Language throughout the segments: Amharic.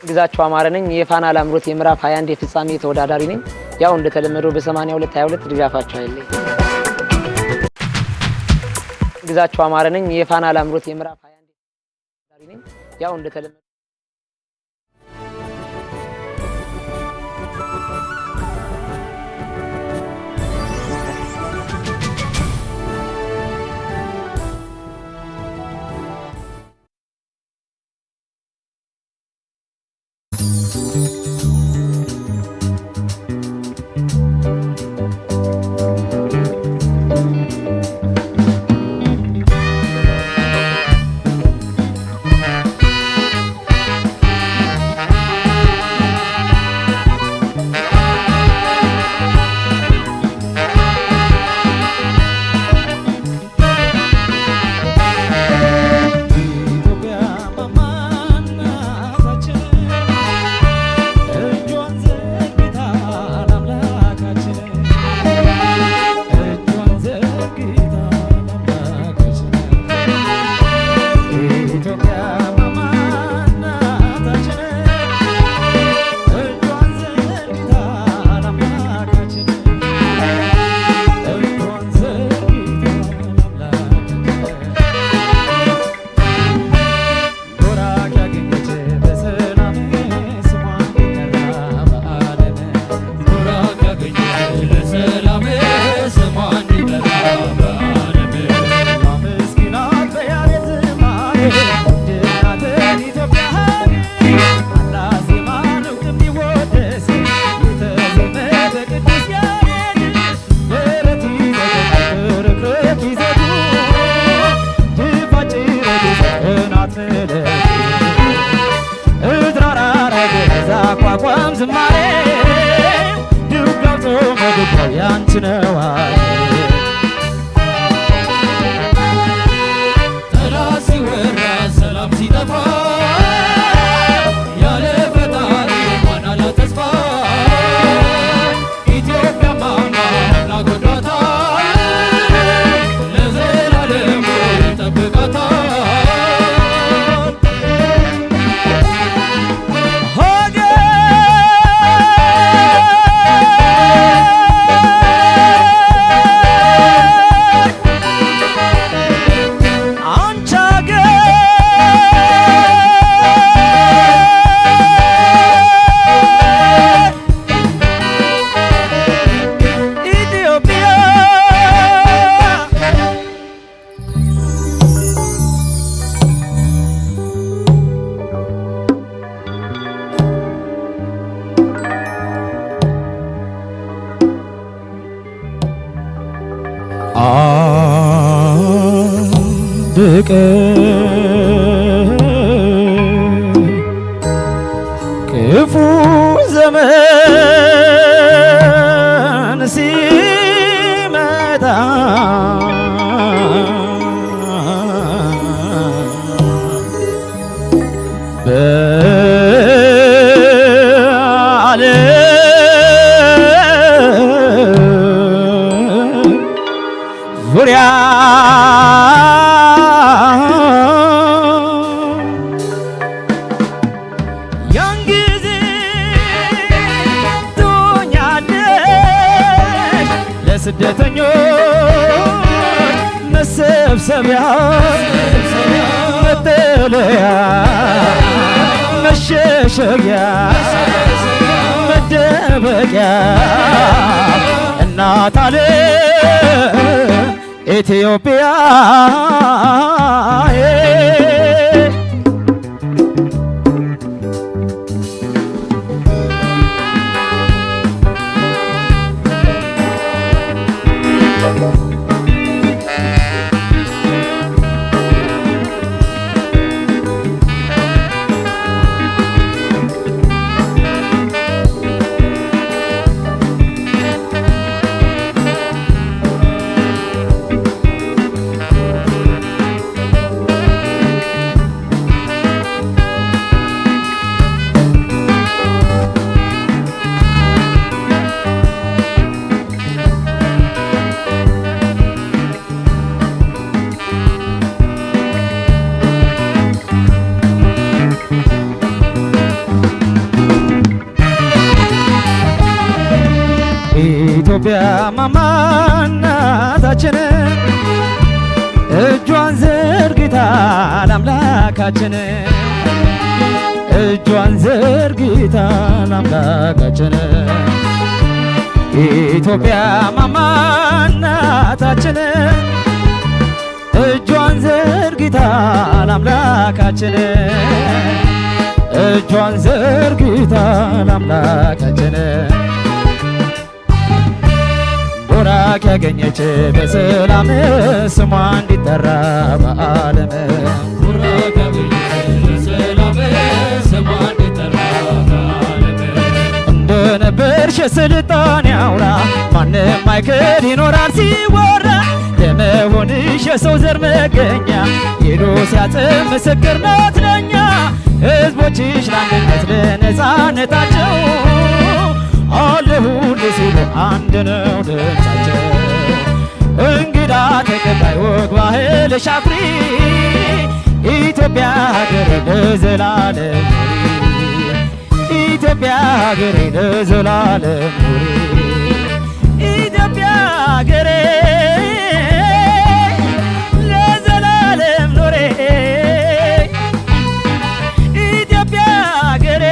ግዛቸው አማረ ነኝ የፋና ላምሮት የምዕራፍ 21 የፍጻሜ ተወዳዳሪ ነኝ። ያው እንደተለመደው በ8222 ድጋፋቸው አይለኝ። ግዛቸው አማረ ነኝ የፋና ላምሮት የምዕራፍ 21 ተወዳዳሪ ነኝ። ያው እንደተለመደው ክፉ ዘመን ሲመጣ በዓለም ዙሪያ ስደተኞች መሰብሰቢያ መጠለያ መሸሸጊያ መደበቂያ እናት ዓለም ኢትዮጵያ ኢትዮጵያ ማማናታችን እጇን ዘርግታ ለአምላካችን እጇን ዘርግታ ለአምላካችን ኢትዮጵያ ማማናታችን እጇን ዘርግታ ለአምላካችን እጇን ዘርግታ ለአምላካችን ቡራክ ያገኘች በሰላም ስሟ እንዲጠራ በዓለም ቡራክ ያገኘች በሰላም ስሟ እንዲጠራ በዓለም እንደነበርሽ የስልጣኔ አውራ ማንም አይክድ ይኖራል ሲወራ ለመሆንሽ የሰው ዘር መገኛ ሄዶ ሲያጽም ምስክር ናት ለኛ ሕዝቦችሽ ለአንድነት ለነፃነታቸው አለሁልህ ሲሉ አንድ ነው ድምፃቸው እንግዳ ተቀባይ ወግ ባህልሽ አኩሪ ኢትዮጵያ ሀገሬ ለዘላለም ኑሪ ኢትዮጵያ ሀገሬ ለዘላለም ኑሪ ኢትዮጵያ ሀገሬ ለዘላለም ኑሪ ኢትዮጵያ ሀገሬ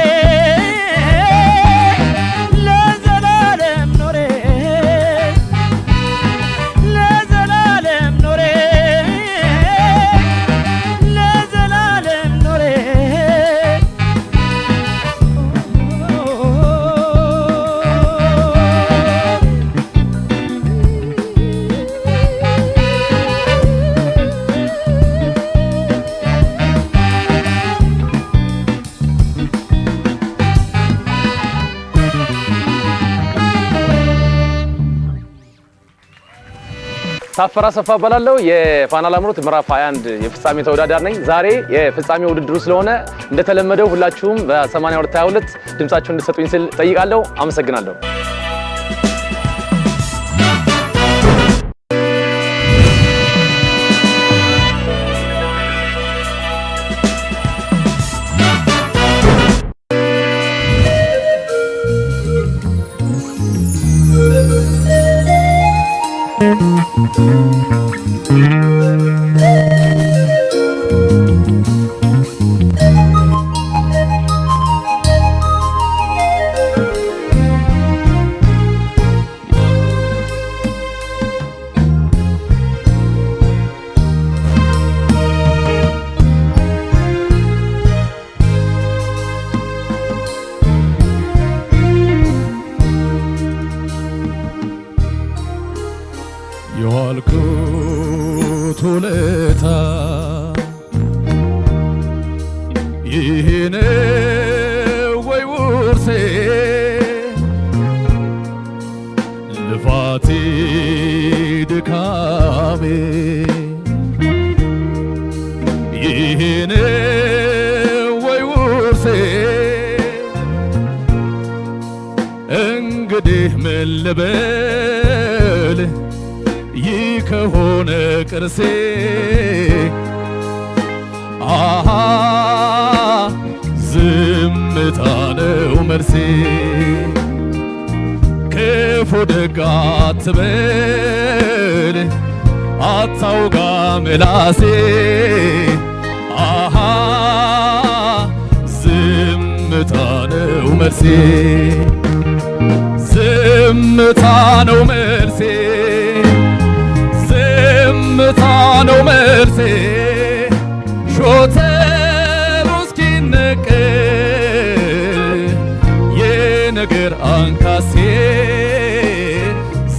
ታፈራ ሰፋ እባላለሁ። የፋና ላምሮት ምዕራፍ 21 የፍጻሜ ተወዳዳሪ ነኝ። ዛሬ የፍጻሜ ውድድሩ ስለሆነ እንደተለመደው ሁላችሁም በ8222 ድምጻችሁን እንድትሰጡኝ ስል ጠይቃለሁ። አመሰግናለሁ። የዋልኩት ውለታ ይህን ወይ ውርሴ ልፋቴ ድካሜ ይህን ወይ ውርሴ እንግዲህ ምን ልበል ይህ ከሆነ ቅርሴ አሃ ዝምታ ነው መልሴ ክፉ ደግ አትበል አታውጋ ምላሴ አሃ ዝምታ ነው መልሴ ዝምታ ነው መልሴ ዝምታ ነው መልሴ ሾተሉ እስኪነቀል የነገር አንካሴ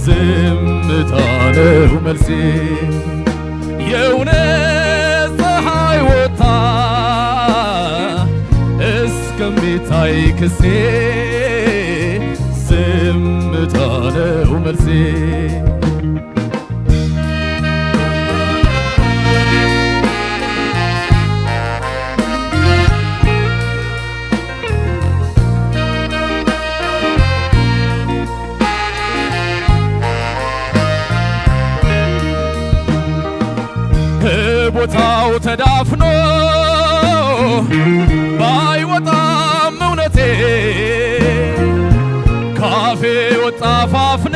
ዝምታ ነው መልሴ የእውነት ፀሐይ ወጥታ እስከሚታይ ክሴ ዝምታ ነው መልሴ ቦታው ተዳፍኖ ባይወጣም እውነቴ ካፌ ወጣ ፋፍነ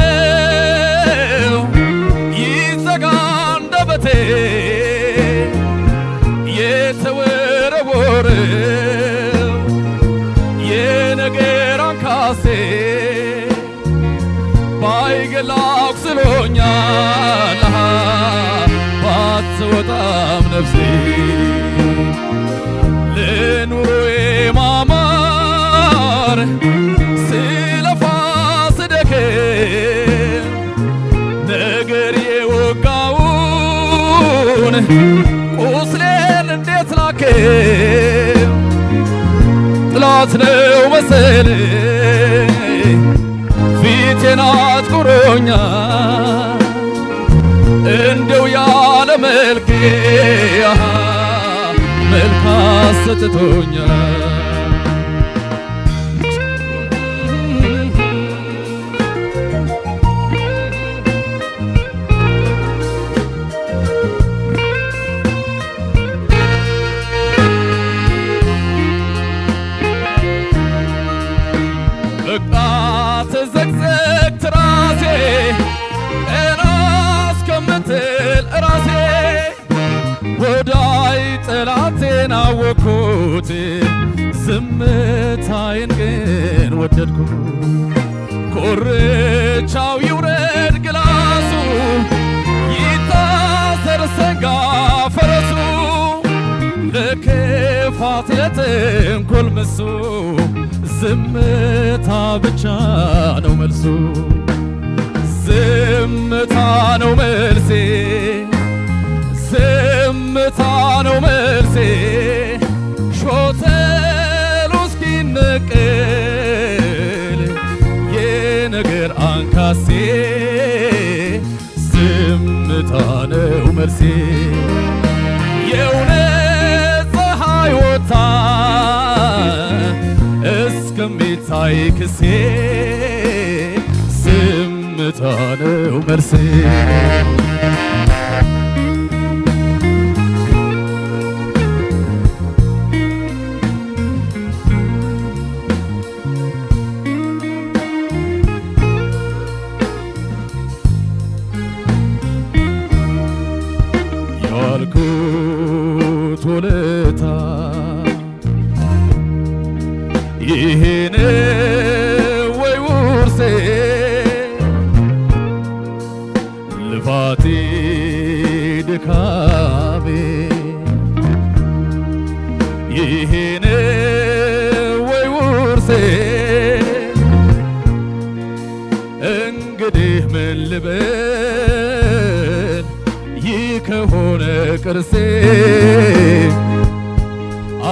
አንካሴ ባይገላው ስሎኛል ባትወጣም ነፍሴ ለኑሮዬ ማማር ስለፋ ስደክም ነገር የወጋውን ቁስሌን እንዴት ላክም ጥላት ነው መሰለኝ ፊቴን አጥቁሮኛል እንደው ያለ መልኬ መልክ አሰጥቶኛል በቃ ተዘግዘግ ትራሴ ቀና እስከምትል ራሴ ወዳይ ጠላቴን አወቅኩት ዝምታዬን ግን ወደድኩት ኮርቻው ይውረድ ግላሱ ይታሰር ሰንጋ ፈረሱ ለክፋት ለተንኮል ምሱ ዝምታ ብቻ ነው መልሱ ዝምታ ነው መልሴ ዝምታ ነው መልሴ ሾተሉ እስኪነቀል የነገር አንካሴ ዝምታ ነው መልሴ የእውነት ፀሐይ ወጥታ እስከሚታይ ክሴ ዝምታ ነው መልሴ ያልኩት ውለታ ይሄን ወይ ውርሴ ልፋቴ ድካሜ ይሄን ወይ ውርሴ እንግዲህ ምን ልበል ይህ ከሆነ ቅርሴ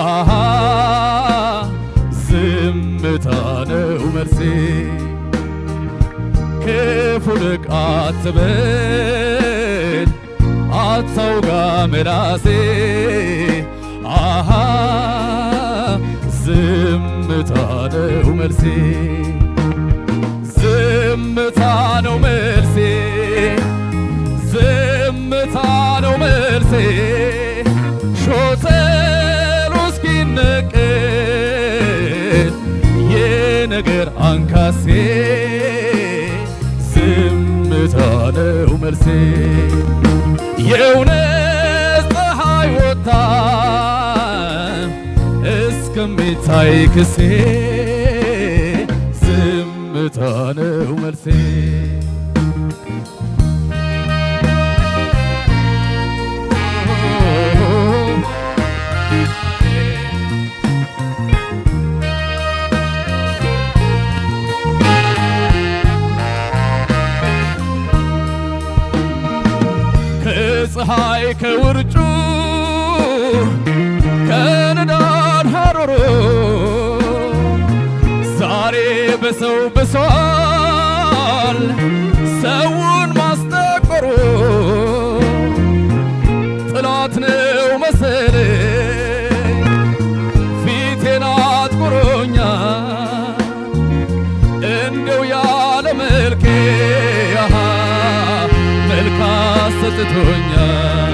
አሃ ዝምታ ነው መልሴ ክፉ ልቅ አትበል አታውጋ ምላሴ አሃ ዝምታ ነው መልሴ ዝምታ ነው መልሴ ዝምታ ነው መልሴ ሾተሉ እስኪነቀል የነገር አንካሴ ዝምታ ነው መልሴ የእውነት ፀሐይ ወጥታ እስከሚታይ ክሴ ዝምታ ነው መልሴ ከፀሐይ ከውርጩ ከንዳድ ሐሩሩ ዛሬ በሰው ብሷል ሰውን ማስጠቆሩ ጥላት ነው መሰለኝ ፊቴን አጥቁሮኛል እንደው ያለ መልኬ መልክ አሰጥቶኛል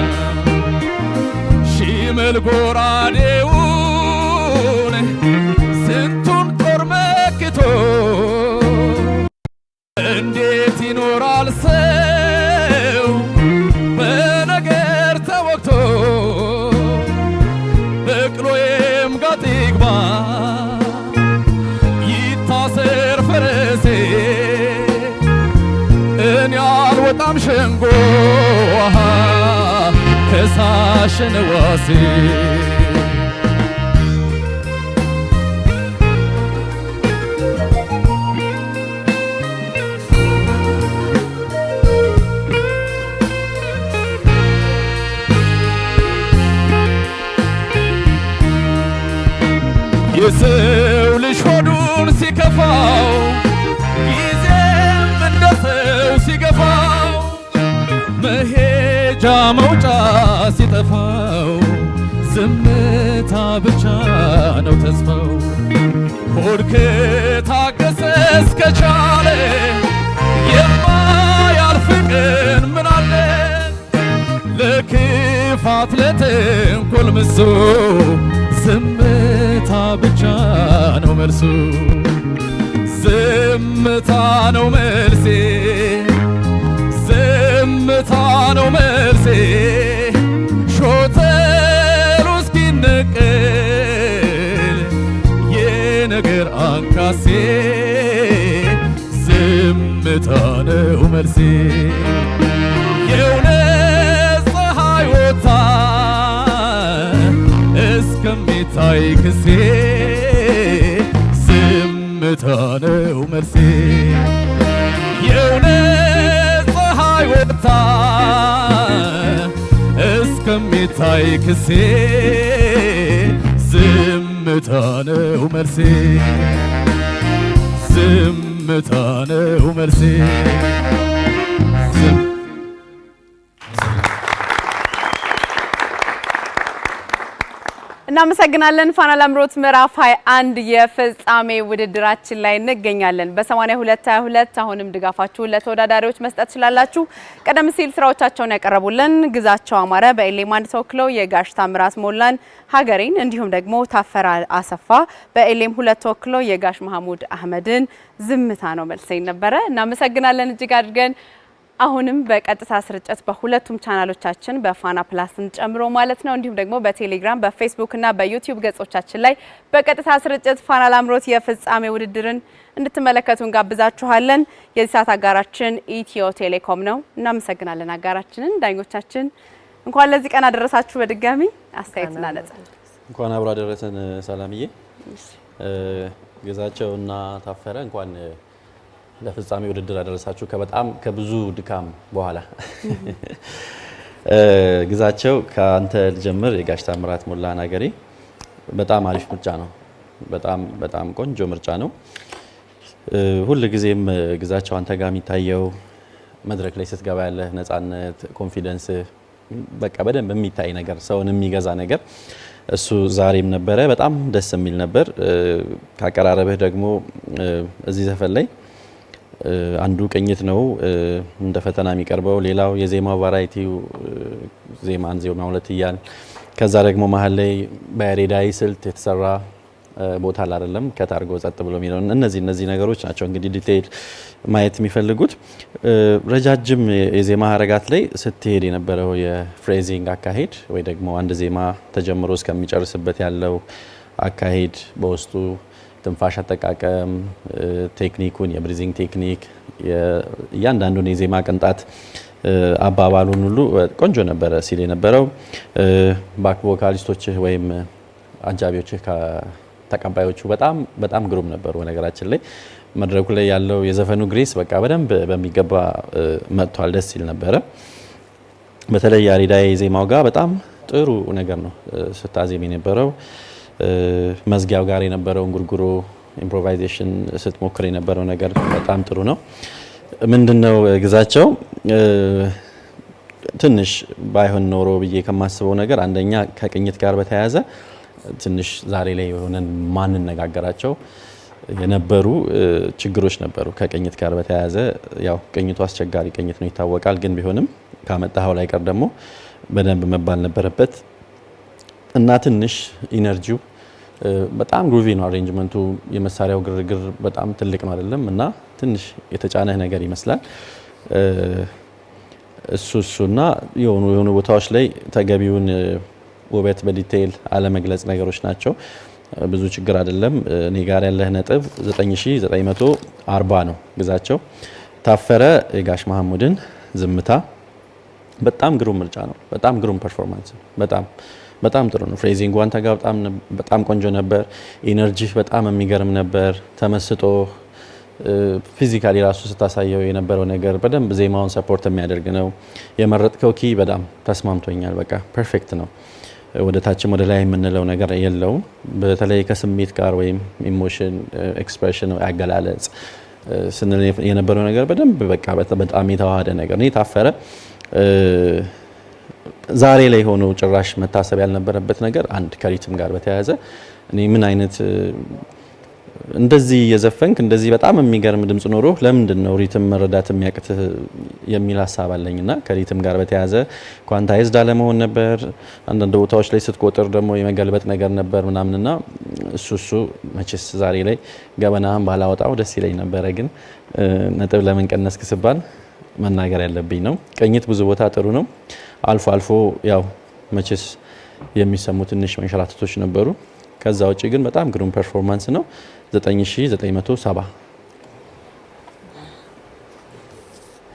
ሺመል ጎራዴውን ስንቱን ጦር መክቶ እንዴት ይኖራል ሰው በነገር ተወግቶ በቅሎዬም ጋጥ ይግባ ይታሰር መልካም ሸንጎ ከሳሽን ዋሴ የሰው ልጅ ሆዱን ሲከፋው ጊዜም እንደ ሰው ሲገፋው መሄጃ መውጫ ሲጠፋው ዝምታ ብቻ ነው ተስፋው። ሆድ ከታገሰ እስከቻለ የማያልፍ ቀን ምን አለ ለክፋት ለተንኮል ምሶ ዝምታ ብቻ ነው መልሱ። ዝምታ ነው መልሴ ዝምታ ነው መልሴ ሾተሉ እስኪነቀል የነገር አንካሴ ዝምታ ነው መልሴ። የእውነት ፀሐይ ወጥታ እስከሚታይ ክሴ ዝምታ ነው መልሴ። የእውነት ፀሐይ ወጥታ እስከሚታይ ክሴ ዝምታ ነው መልሴ ዝምታ ነው መልሴ። እናመሰግናለን። ፋና ላምሮት ምዕራፍ 21 የፍጻሜ ውድድራችን ላይ እንገኛለን። በ8222 አሁንም ድጋፋችሁን ለተወዳዳሪዎች መስጠት ትችላላችሁ። ቀደም ሲል ስራዎቻቸውን ያቀረቡልን ግዛቸው አማረ በኤሌም አንድ ተወክለው የጋሽ ታምራት ሞላን ሀገሬን እንዲሁም ደግሞ ታፈራ አሰፋ በኤሌም 2 ተወክለው የጋሽ መሐሙድ አህመድን ዝምታ ነው መልሴ ነበረ። እናመሰግናለን እጅግ አድርገን። አሁንም በቀጥታ ስርጭት በሁለቱም ቻናሎቻችን በፋና ፕላስን ጨምሮ ማለት ነው እንዲሁም ደግሞ በቴሌግራም በፌስቡክ እና በዩቲዩብ ገጾቻችን ላይ በቀጥታ ስርጭት ፋና ላምሮት የፍጻሜ ውድድርን እንድትመለከቱ እንጋብዛችኋለን። የዚህ ሰዓት አጋራችን ኢትዮ ቴሌኮም ነው። እናመሰግናለን አጋራችንን። ዳኞቻችን እንኳን ለዚህ ቀን አደረሳችሁ። በድጋሚ አስተያየትና ነጻ እንኳን አብሮ አደረሰን። ሰላምዬ ግዛቸውና ታፈረ እንኳን ለፍጻሜ ውድድር አደረሳችሁ ከበጣም ከብዙ ድካም በኋላ። ግዛቸው ከአንተ ልጀምር። የጋሽ ታምራት ሞላን ሀገሬ በጣም አሪፍ ምርጫ ነው። በጣም ቆንጆ ምርጫ ነው። ሁል ጊዜም ግዛቸው አንተ ጋር የሚታየው መድረክ ላይ ስትገባ ያለ ነፃነት፣ ኮንፊደንስ በቃ በደንብ የሚታይ ነገር፣ ሰውን የሚገዛ ነገር እሱ ዛሬም ነበረ። በጣም ደስ የሚል ነበር። ካቀራረብህ ደግሞ እዚህ ዘፈን ላይ አንዱ ቅኝት ነው እንደ ፈተና የሚቀርበው። ሌላው የዜማው ቫራይቲው ዜማ አንድ ዜማ ሁለት እያል ከዛ ደግሞ መሀል ላይ በያሬዳዊ ስልት የተሰራ ቦታ አይደለም ከታርጎ ጸጥ ብሎ የሚለው እነዚህ ነገሮች ናቸው እንግዲህ ዲቴይል ማየት የሚፈልጉት። ረጃጅም የዜማ ሀረጋት ላይ ስትሄድ የነበረው የፍሬዚንግ አካሄድ ወይ ደግሞ አንድ ዜማ ተጀምሮ እስከሚጨርስበት ያለው አካሄድ በውስጡ ትንፋሽ አጠቃቀም ቴክኒኩን የብሪዚንግ ቴክኒክ እያንዳንዱን የዜማ ቅንጣት አባባሉን ሁሉ ቆንጆ ነበረ ሲል የነበረው። ባክ ቮካሊስቶችህ ወይም አጃቢዎችህ ተቀባዮቹ በጣም ግሩም ነበሩ። ነገራችን ላይ መድረኩ ላይ ያለው የዘፈኑ ግሬስ በቃ በደንብ በሚገባ መጥቷል። ደስ ሲል ነበረ። በተለይ ያሬዳዊ ዜማው ጋር በጣም ጥሩ ነገር ነው ስታዜም የነበረው። መዝጊያው ጋር የነበረው እንጉርጉሮ ኢምፕሮቫይዜሽን ስትሞክር የነበረው ነገር በጣም ጥሩ ነው። ምንድነው ግዛቸው ትንሽ ባይሆን ኖሮ ብዬ ከማስበው ነገር አንደኛ ከቅኝት ጋር በተያያዘ ትንሽ ዛሬ ላይ ሆነን ማንነጋገራቸው የነበሩ ችግሮች ነበሩ። ከቅኝት ጋር በተያያዘ ያው ቅኝቱ አስቸጋሪ ቅኝት ነው ይታወቃል። ግን ቢሆንም ካመጣኸው ላይ ቀር ደግሞ በደንብ መባል ነበረበት እና ትንሽ ኢነርጂው በጣም ግሩቪ ነው። አሬንጅመንቱ የመሳሪያው ግርግር በጣም ትልቅ ነው አይደለም እና ትንሽ የተጫነህ ነገር ይመስላል። እሱና የሆኑ ቦታዎች ላይ ተገቢውን ውበት በዲቴይል አለመግለጽ ነገሮች ናቸው። ብዙ ችግር አይደለም። እኔ ጋር ያለህ ነጥብ 9940 ነው። ግዛቸው ታፈረ የጋሽ መሐሙድን ዝምታ በጣም ግሩም ምርጫ ነው። በጣም ግሩም ፐርፎርማንስ ነው። በጣም ጥሩ ነው። ፍሬዚንግ አንተ ጋር በጣም ቆንጆ ነበር። ኢነርጂ በጣም የሚገርም ነበር። ተመስጦ ፊዚካሊ ራሱ ስታሳየው የነበረው ነገር በደንብ ዜማውን ሰፖርት የሚያደርግ ነው። የመረጥከው ኪ በጣም ተስማምቶኛል። በቃ ፐርፌክት ነው። ወደ ታችም ወደ ላይ የምንለው ነገር የለውም። በተለይ ከስሜት ጋር ወይም ኢሞሽን ኤክስፕሬሽን አገላለጽ ስንል የነበረው ነገር በደንብ በቃ በጣም የተዋሃደ ነገር ነው። የታፈረ ዛሬ ላይ ሆኖ ጭራሽ መታሰብ ያልነበረበት ነገር አንድ ከሪትም ጋር በተያያዘ እኔ ምን አይነት እንደዚህ የዘፈንክ እንደዚህ በጣም የሚገርም ድምጽ ኖሮ ለምንድን ነው ሪትም መረዳት የሚያቅት የሚል ሀሳብ አለኝና ከሪትም ጋር በተያያዘ ኳንታይዝድ አለመሆን ነበር። አንዳንድ ቦታዎች ላይ ስትቆጥር ደግሞ የመገልበጥ ነገር ነበር ምናምንና እሱ መቼስ ዛሬ ላይ ገበናህን ባላወጣው ደስ ይለኝ ነበረ። ግን ነጥብ ለምን ቀነስክ ሲባል መናገር ያለብኝ ነው። ቅኝት ብዙ ቦታ ጥሩ ነው። አልፎ ያው መቼስ የሚሰሙ ትንሽ መንሸራተቶች ነበሩ። ከዛ ውጪ ግን በጣም ግሩም ፐርፎርማንስ ነው። 9970።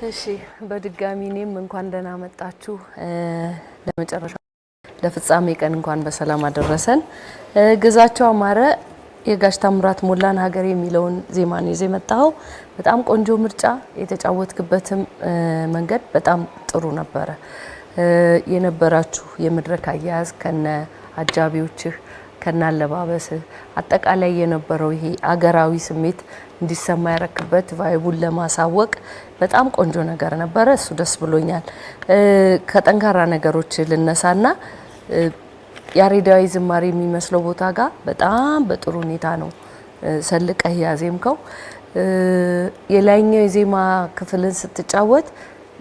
እሺ በድጋሚ እኔም እንኳን ደህና መጣችሁ። ለመጨረሻ ለፍጻሜ ቀን እንኳን በሰላም አደረሰን። ግዛቸው አማረ የጋሽ ታምራት ሞላን ሀገሬ የሚለውን ዜማ ነው ይዘህ መጣው። በጣም ቆንጆ ምርጫ፣ የተጫወትክበትም መንገድ በጣም ጥሩ ነበረ። የነበራችሁ የመድረክ አያያዝ ከነ አጃቢዎችህ ከነ አለባበስህ አጠቃላይ የነበረው ይሄ አገራዊ ስሜት እንዲሰማ ያረክበት ቫይቡን ለማሳወቅ በጣም ቆንጆ ነገር ነበረ። እሱ ደስ ብሎኛል። ከጠንካራ ነገሮች ልነሳና ያሬዳዊ ዝማሬ የሚመስለው ቦታ ጋር በጣም በጥሩ ሁኔታ ነው ሰልቀህ ያዜምከው። የላይኛው የዜማ ክፍልን ስትጫወት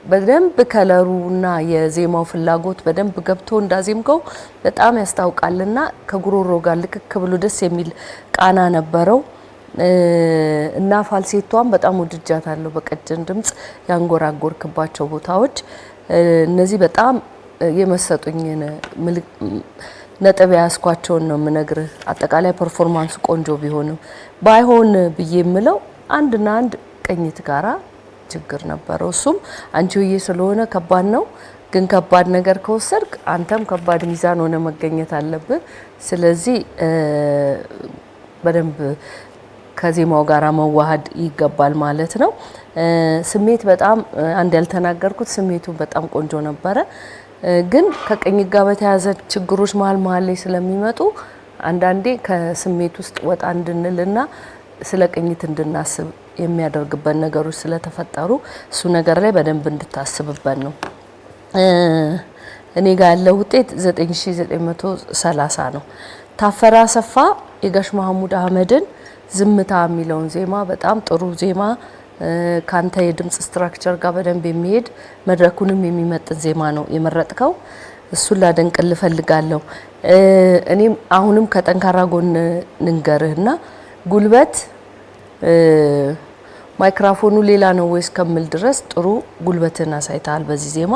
በደንብ ከለሩና የዜማው ፍላጎት በደንብ ገብቶ እንዳዜምከው በጣም ያስታውቃልና ከጉሮሮ ጋር ልክክ ብሎ ደስ የሚል ቃና ነበረው እና ፋልሴቷን በጣም ወድጃታለሁ። በቀጭን ድምጽ ያንጎራጎርክባቸው ቦታዎች እነዚህ በጣም የመሰጡኝ ነጥብ ያስኳቸውን ነው የምነግርህ። አጠቃላይ ፐርፎርማንሱ ቆንጆ ቢሆንም ባይሆን ብዬ የምለው አንድና አንድ ቅኝት ጋራ ችግር ነበረው። እሱም አንቺዬ ስለሆነ ከባድ ነው። ግን ከባድ ነገር ከወሰድክ አንተም ከባድ ሚዛን ሆነ መገኘት አለብህ። ስለዚህ በደንብ ከዜማው ጋራ መዋሃድ ይገባል ማለት ነው። ስሜት በጣም አንድ ያልተናገርኩት ስሜቱ በጣም ቆንጆ ነበረ። ግን ከቅኝት ጋር በተያያዘ ችግሮች መሀል ላይ ስለሚመጡ አንዳንዴ ከስሜት ውስጥ ወጣ እንድንልና ስለ ቅኝት እንድናስብ የሚያደርግበት ነገሮች ስለተፈጠሩ እሱ ነገር ላይ በደንብ እንድታስብበት ነው። እኔ ጋር ያለው ውጤት 9930 ነው። ታፈራ አሰፋ የጋሽ መሐሙድ አህመድን ዝምታ የሚለውን ዜማ በጣም ጥሩ ዜማ ካንተ የድምጽ ስትራክቸር ጋር በደንብ የሚሄድ መድረኩንም የሚመጥን ዜማ ነው የመረጥከው። እሱን ላደንቅልህ እፈልጋለሁ። እኔም አሁንም ከጠንካራ ጎን ንንገርህና ጉልበት ማይክሮፎኑ ሌላ ነው ወይስ ከመል ድረስ ጥሩ ጉልበትን አሳይታል በዚህ ዜማ።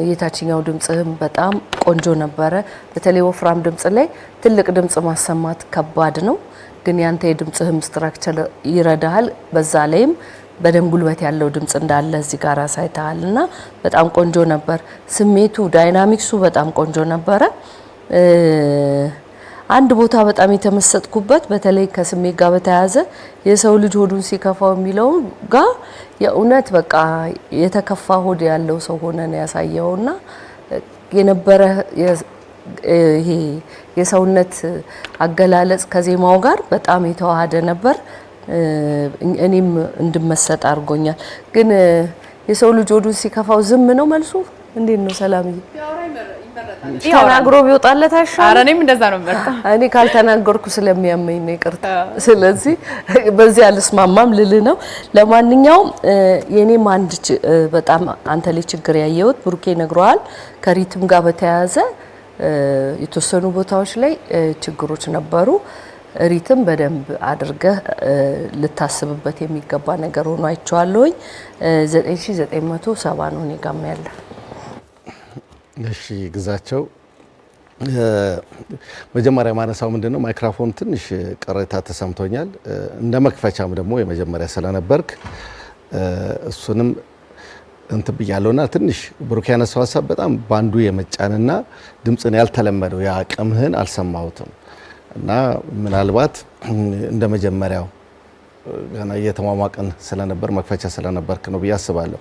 የታችኛው ድምጽህም በጣም ቆንጆ ነበረ። በተለይ ወፍራም ድምጽ ላይ ትልቅ ድምጽ ማሰማት ከባድ ነው። ግን ያንተ የድምጽህም ስትራክቸር ይረዳሃል። በዛ ላይም በደንብ ጉልበት ያለው ድምጽ እንዳለ እዚህ ጋር አሳይታልና በጣም ቆንጆ ነበር። ስሜቱ ዳይናሚክሱ በጣም ቆንጆ ነበረ። አንድ ቦታ በጣም የተመሰጥኩበት በተለይ ከስሜት ጋር በተያያዘ የሰው ልጅ ሆዱን ሲከፋው የሚለው ጋር የእውነት በቃ የተከፋ ሆድ ያለው ሰው ሆነ ነው ያሳየውና የነበረ ይሄ የሰውነት አገላለጽ ከዜማው ጋር በጣም የተዋሃደ ነበር። እኔም እንድመሰጥ አድርጎኛል። ግን የሰው ልጅ ሆዱን ሲከፋው ዝም ነው መልሱ? እንዴት ነው ሰላምዬ? ተናግሮ ቢወጣለት አይሻልም? ኧረ እኔም እንደዛ ነው መርጣ። እኔ ካልተናገርኩ ስለሚያመኝ ነው ይቅርታ። ስለዚህ በዚህ አልስማማም ልል ነው። ለማንኛውም የኔም አንድ በጣም አንተ ላይ ችግር ያየሁት ብሩኬ ነግሯል። ከሪትም ጋር በተያያዘ የተወሰኑ ቦታዎች ላይ ችግሮች ነበሩ። ሪትም በደንብ አድርገህ ልታስብበት የሚገባ ነገር ሆኖ አይቼዋለሁኝ። 9970 ነው እኔ ጋርም ያለ። እሺ ግዛቸው መጀመሪያ ማነሳው ምንድነው ማይክሮፎን ትንሽ ቅሬታ ተሰምቶኛል። እንደ መክፈቻም ደግሞ የመጀመሪያ ስለነበርክ እሱንም እንትን ብያለሁና ትንሽ ብሩክ ያነሳው ሀሳብ በጣም ባንዱ የመጫንና ድምጽን ያልተለመደው ያቅምህን አልሰማሁትም እና ምናልባት እንደ መጀመሪያው ገና እየተሟሟቀን ስለነበር መክፈቻ ስለነበርክ ነው ብዬ አስባለሁ።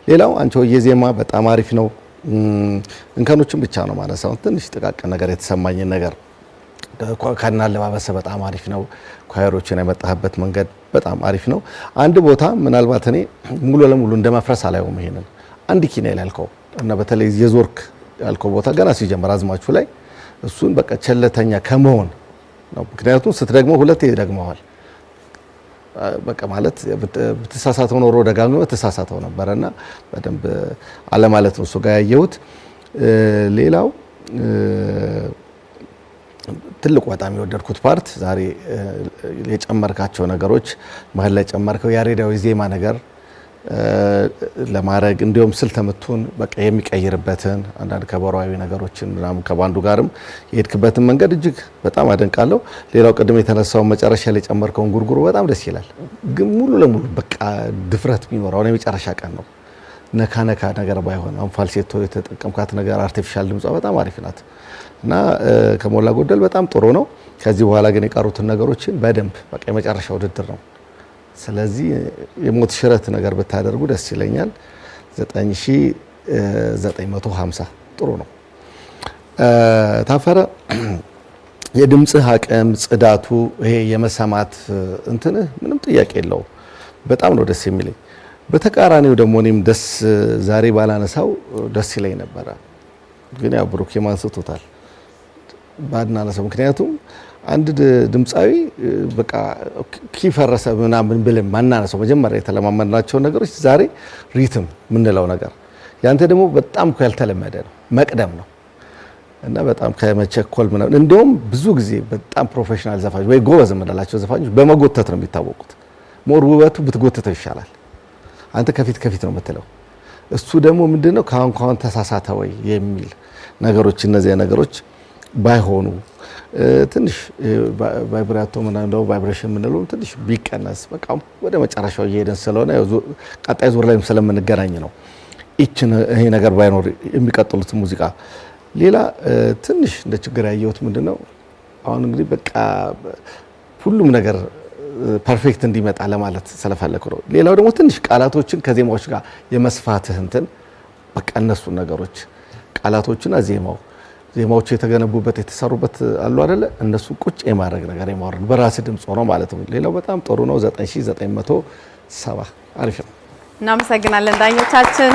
ሌላው አንቺ የዜማ በጣም አሪፍ ነው። እንከኖችን ብቻ ነው ማነሳው ትንሽ ጥቃቅን ነገር የተሰማኝ ነገር ካና አለባበሰ በጣም አሪፍ ነው። ኳየሮችን የመጣህበት መንገድ በጣም አሪፍ ነው። አንድ ቦታ ምናልባት እኔ ሙሉ ለሙሉ እንደማፍረስ አላየውም። ይሄንን አንድ ኪና ያልከው እና በተለይ የዞርክ ያልከው ቦታ ገና ሲጀምር አዝማቹ ላይ እሱን በቃ ቸለተኛ ከመሆን ነው። ምክንያቱም ስትደግመው ሁለቴ ደግመዋል። በቃ ማለት ብትሳሳተው ኖሮ ደጋግመህ ተሳሳተው ነበርና በደንብ አለ ማለት ነው እሱ ጋር ያየሁት። ሌላው ትልቁ በጣም የወደድኩት ፓርት ዛሬ የጨመርካቸው ነገሮች መሀል ላይ ጨመርከው ያሬዳዊ ዜማ ነገር ለማድረግ እንዲሁም ስልተምቱን በቃ የሚቀይርበትን አንዳንድ ከበሮአዊ ነገሮችን ምናምን ከባንዱ ጋርም የሄድክበትን መንገድ እጅግ በጣም አደንቃለሁ። ሌላው ቅድም የተነሳው መጨረሻ ላይ ጨመርከውን ጉርጉሩ በጣም ደስ ይላል። ግን ሙሉ ለሙሉ በቃ ድፍረት ቢኖረው ነው የመጨረሻ ቀን ነው። ነካ ነካ ነገር ባይሆን አሁን ፋልሴቶ የተጠቀምካት ነገር አርቲፊሻል ድምጿ በጣም አሪፍ ናት እና ከሞላ ጎደል በጣም ጥሩ ነው። ከዚህ በኋላ ግን የቀሩትን ነገሮችን በደንብ በቃ የመጨረሻ ውድድር ነው። ስለዚህ የሞት ሽረት ነገር ብታደርጉ ደስ ይለኛል። 9950 ጥሩ ነው። ታፈረ የድምጽህ አቅም ጽዳቱ፣ ይሄ የመሰማት እንትንህ ምንም ጥያቄ የለውም። በጣም ነው ደስ የሚለኝ። በተቃራኒው ደግሞ እኔም ደስ ዛሬ ባላነሳው ደስ ይለኝ ነበረ፣ ግን ያው ብሩክ ማንስቶታል ባድናነሳው። ምክንያቱም አንድ ድምጻዊ በቃ ኪፈረሰ ምናምን ብለን ማናነሳው መጀመሪያ የተለማመድናቸው ነገሮች ዛሬ ሪትም ምንለው ነገር ያንተ ደግሞ በጣም ያልተለመደ ነው፣ መቅደም ነው እና በጣም ከመቸኮል ምናምን እንደውም ብዙ ጊዜ በጣም ፕሮፌሽናል ዘፋኞች ወይ ጎበዝ የምንላቸው ዘፋኞች በመጎተት ነው የሚታወቁት። ሞር ውበቱ ብትጎተተው ይሻላል። አንተ ከፊት ነው የምትለው፣ እሱ ደግሞ ምንድነው ካሁን ተሳሳተ ወይ የሚል ነገሮች እነዚህ ነገሮች ባይሆኑ ትንሽ ቫይብራቶ ምናምን ነው ቫይብሬሽን ምንለው ትንሽ ቢቀነስ በቃ ወደ መጨረሻው እየሄድን ስለሆነ ቀጣይ ዙር ላይም ስለምንገናኝ ነው ይሄ ነገር ባይኖር የሚቀጥሉት ሙዚቃ። ሌላ ትንሽ እንደ ችግር ያየሁት ምንድነው አሁን እንግዲህ በቃ ሁሉም ነገር ፐርፌክት እንዲመጣ ለማለት ስለፈለኩ ነው። ሌላው ደግሞ ትንሽ ቃላቶችን ከዜማዎች ጋር የመስፋትህ እንትን በቃ እነሱ ነገሮች ቃላቶችና ዜማዎቹ የተገነቡበት የተሰሩበት አሉ አይደለ? እነሱ ቁጭ የማድረግ ነገር የማወራን በራስ ድምጽ ሆኖ ማለት ነው። ሌላው በጣም ጥሩ ነው። 9970 አሪፍ ነው። እናመሰግናለን ዳኞቻችን።